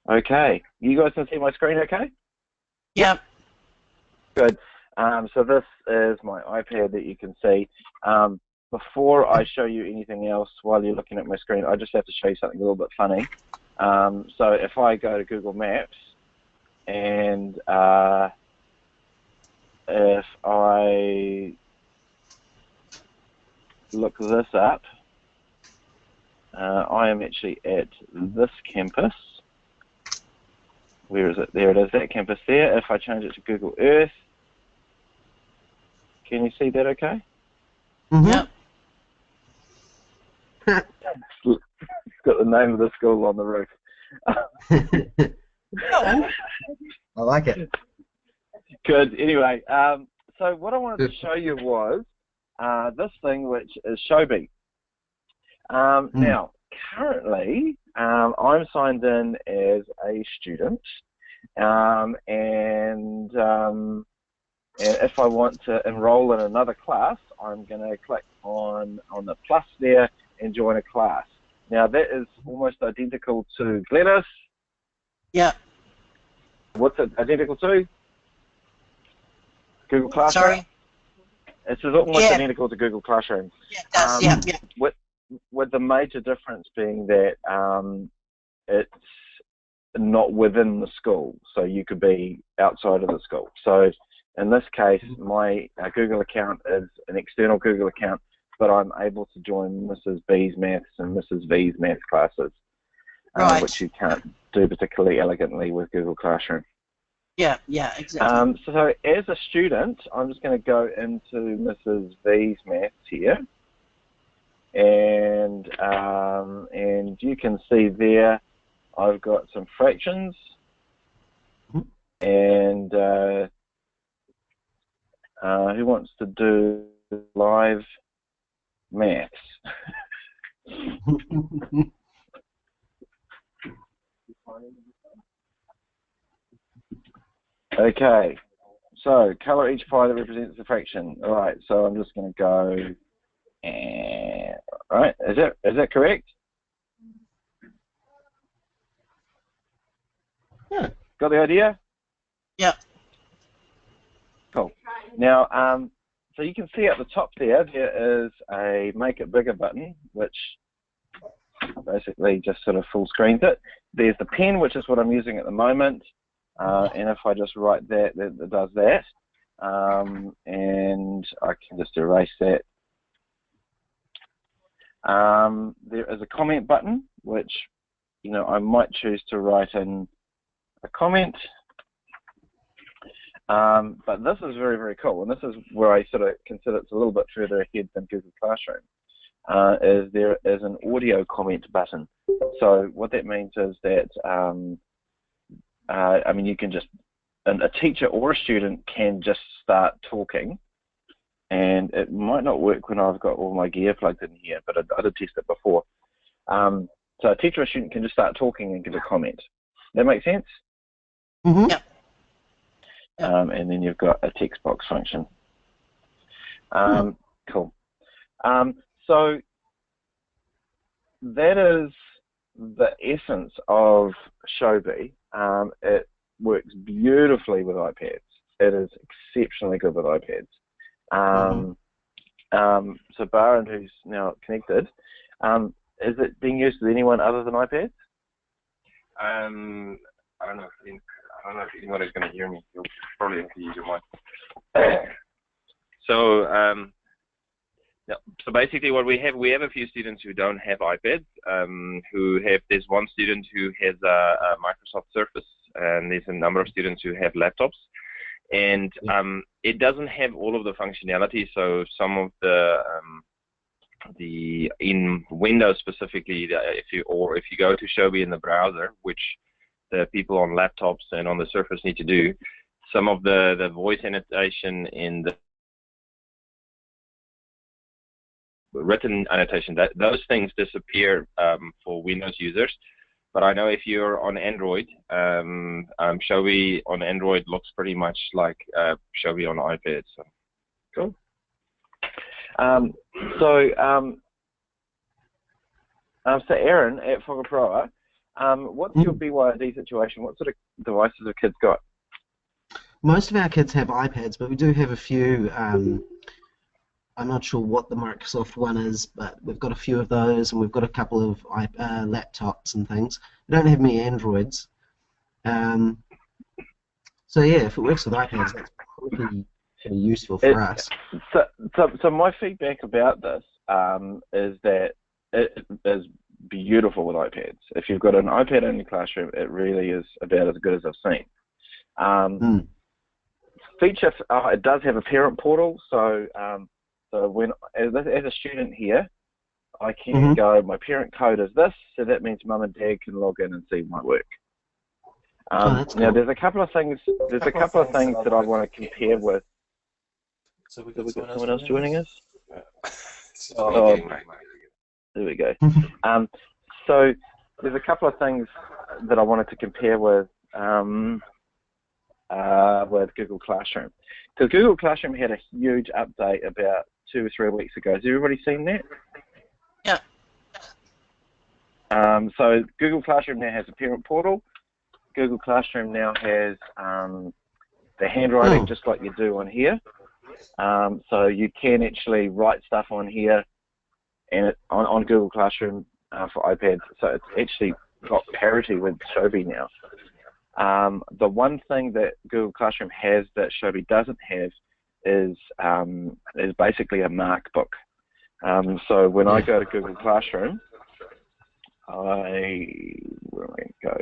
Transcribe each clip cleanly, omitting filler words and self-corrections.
Okay. You guys can see my screen okay? Yep. Good. So this is my iPad that you can see. Before I show you anything else while you're looking at my screen, I just have to show you something a little bit funny. So if I go to Google Maps and if I look this up, I am actually at this campus. Where is it? There it is, that campus there. If I change it to Google Earth, can you see that okay? Yep. It's got the name of the school on the roof. Oh. I like it. Good. Anyway, so what I wanted to show you was this thing, which is Shobi. Now, currently, I'm signed in as a student, and if I want to enroll in another class, I'm going to click on the plus there and join a class. Now, that is almost identical to Glennis. Yep. What's it identical to? Google Classroom? Sorry? It's almost identical to Google Classroom. Yeah, it does. Yeah. With the major difference being that it's not within the school, so you could be outside of the school. So in this case, my Google account is an external Google account, but I'm able to join Mrs. B's maths and Mrs. V's maths classes, Right. which you can't do particularly elegantly with Google Classroom. Yeah, exactly. So as a student, I'm just going to go into Mrs. V's maths here. And you can see there I've got some fractions, and who wants to do live maths? Okay, so color each pie that represents the fraction. All right, so I'm just going to go. And right, is that correct? Yeah. Got the idea? Yep. Cool. Now, so you can see at the top there is a make it bigger button, which basically just sort of full screens it. There's the pen, which is what I'm using at the moment, and if I just write that, it does that, and I can just erase that. There is a comment button, which, you know, I might choose to write in a comment. But this is very, very cool, and this is where I sort of consider it's a little bit further ahead than Google Classroom, is there is an audio comment button. So what that means is that, I mean, you can just, a teacher or a student can just start talking, and it might not work when I've got all my gear plugged in here, but I did test it before. So a teacher or student can just start talking and give a comment. That make sense? Mm-hmm. Yep. And then you've got a text box function. Cool. So that is the essence of Shobi. It works beautifully with iPads. It is exceptionally good with iPads. So Baron, who's now connected, is it being used with anyone other than iPads? I don't know if anyone is going to hear me. You'll probably have to use your mic. So, yeah. So basically, what we have a few students who don't have iPads. There's one student who has a Microsoft Surface, and there's a number of students who have laptops. And it doesn't have all of the functionality. So some of the in Windows specifically, if you go to Shobi in the browser, which the people on laptops and on the Surface need to do, some of the voice annotation in the written annotation, those things disappear for Windows users. But I know if you're on Android, Shobi on Android looks pretty much like Shobi on iPad. So cool. So Aaron at Whakaproa, What's your BYD situation? What sort of devices have kids got? Most of our kids have iPads, but we do have a few. I'm not sure what the Microsoft one is, but we've got a few of those, and we've got a couple of laptops and things. We don't have many Androids. So yeah, if it works with iPads, that's pretty useful for us. So my feedback about this is that it is beautiful with iPads. If you've got an iPad in your classroom, it really is about as good as I've seen. Feature, it does have a parent portal, so when as a student here, I can go, my parent code is this, so that means mum and dad can log in and see my work. That's cool. Now there's a couple of things that I want to compare with. So we've got someone else joining us? There we go. So there's a couple of things that I wanted to compare with Google Classroom. Because Google Classroom had a huge update about 2 or 3 weeks ago. Has everybody seen that? Yeah. So Google Classroom now has a parent portal. Google Classroom now has the handwriting just like you do on here. So you can actually write stuff on here and on Google Classroom for iPads. So it's actually got parity with Shobi now. The one thing that Google Classroom has that Shobi doesn't have is basically a mark book. So when I go to Google Classroom, where am I going to go?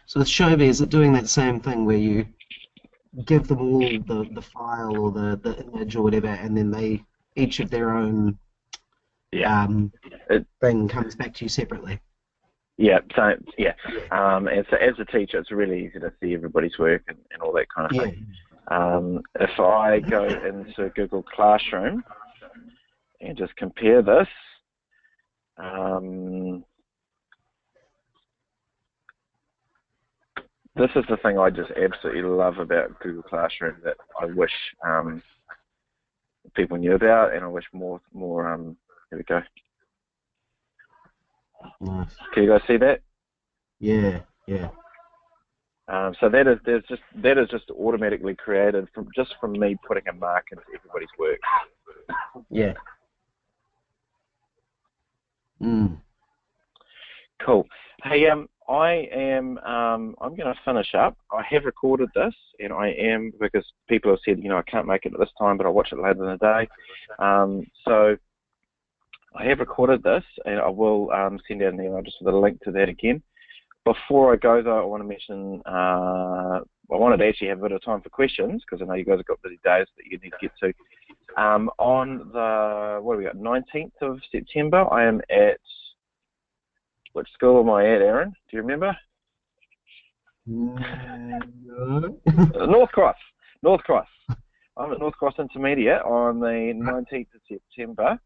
So with Shobi, is it doing that same thing where you give them all the file or the image or whatever, and then each of their own thing comes back to you separately? Yeah, so and so as a teacher, it's really easy to see everybody's work and all that kind of thing. If I go into Google Classroom and just compare this, this is the thing I just absolutely love about Google Classroom that I wish people knew about, and I wish more. Here we go. Nice. Can you guys see that? Yeah. So that is just automatically created from me putting a mark into everybody's work. Yeah. Cool. Hey, I'm going to finish up. I have recorded this, and I am, because people have said, I can't make it at this time, but I'll watch it later in the day. So I have recorded this, and I will send out an email just with a link to that again. Before I go, though, I want to mention, I wanted to actually have a bit of time for questions, because I know you guys have got busy days that you need to get to. On the, 19th of September, I am at, which school am I at, Aaron? Do you remember? No. North Cross. I'm at North Cross Intermediate on the 19th of September.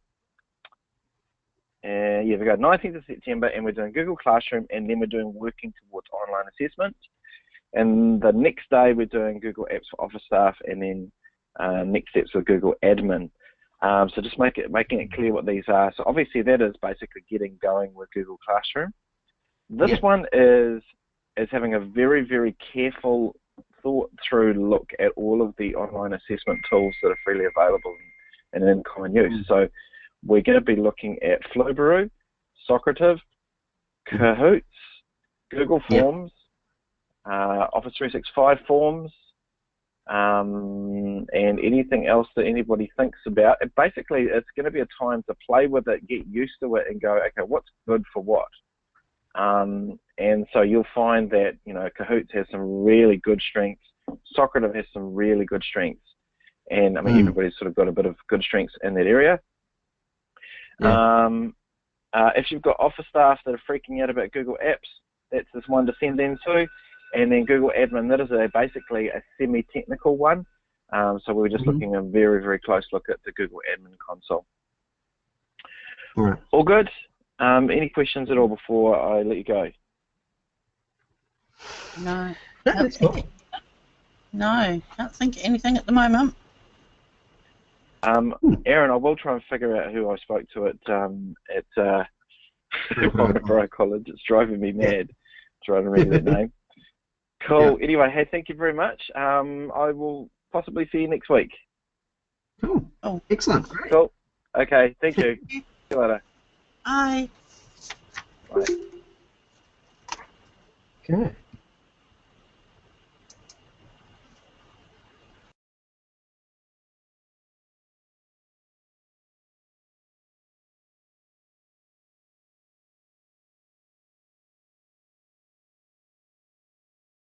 We go 19th of September, and we're doing Google Classroom, and then we're doing Working Towards Online Assessment. And the next day, we're doing Google Apps for Office Staff, and then next steps with Google Admin. So just making it clear what these are. So obviously that is basically getting going with Google Classroom. This one is having a very, very careful, thought-through look at all of the online assessment tools that are freely available and in common use. So we're going to be looking at Flowbaroo, Socrative, Kahoots, Google Forms, Office 365 Forms, and anything else that anybody thinks about. Basically, it's going to be a time to play with it, get used to it, and go, okay, what's good for what? And so you'll find that, Kahoots has some really good strengths. Socrative has some really good strengths. And, I mean, everybody's sort of got a bit of good strengths in that area. If you've got office staff that are freaking out about Google Apps, that's this one to send them to. And then Google Admin, that is basically a semi-technical one. So we're just looking a very, very close look at the Google Admin console. All good? Any questions at all before I let you go? No. That's cool. No, can't think of anything at the moment. Aaron, I will try and figure out who I spoke to at Marlborough College. It's driving me mad trying to remember that name. Cool. Yeah. Anyway, hey, thank you very much. I will possibly see you next week. Cool. Oh, excellent. Great. Cool. Okay. Thank you. See you later. Bye. Bye. Okay.